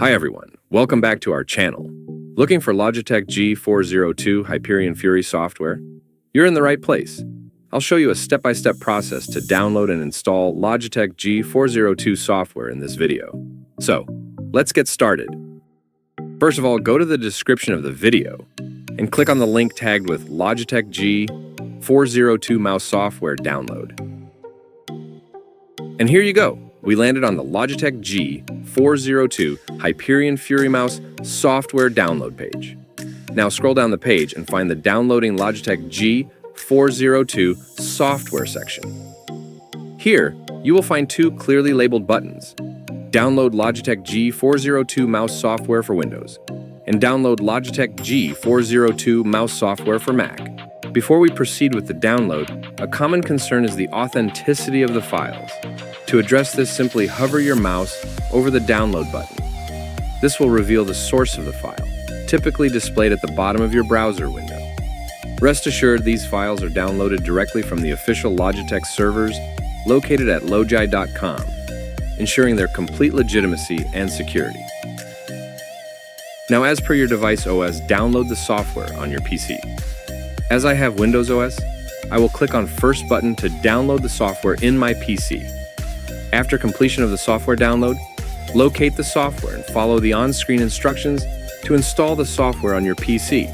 Hi everyone, welcome back to our channel. Looking for Logitech G402 Hyperion Fury software? You're in the right place. I'll show you a step-by-step process to download and install Logitech G402 software in this video. So, let's get started. First of all, go to the description of the video and click on the link tagged with Logitech G402 mouse software download. And here you go. We landed on the Logitech G402 Hyperion Fury mouse software download page. Now scroll down the page and find the Downloading Logitech G402 software section. Here, you will find two clearly labeled buttons: Download Logitech G402 mouse software for Windows and Download Logitech G402 mouse software for Mac. Before we proceed with the download, a common concern is the authenticity of the files. To address this, simply hover your mouse over the download button. This will reveal the source of the file, typically displayed at the bottom of your browser window. Rest assured, these files are downloaded directly from the official Logitech servers located at logi.com, ensuring their complete legitimacy and security. Now, as per your device OS, download the software on your PC. As I have Windows OS, I will click on First button to download the software in my PC. After completion of the software download, locate the software and follow the on-screen instructions to install the software on your PC.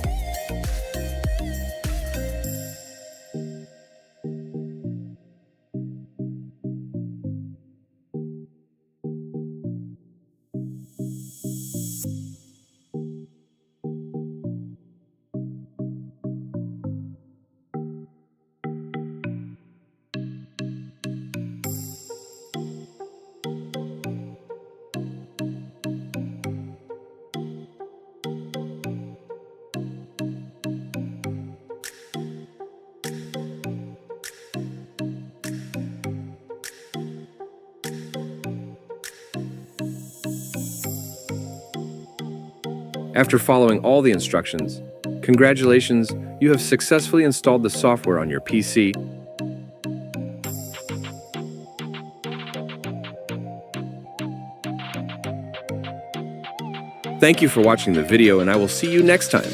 After following all the instructions, congratulations, you have successfully installed the software on your PC. Thank you for watching the video, and I will see you next time.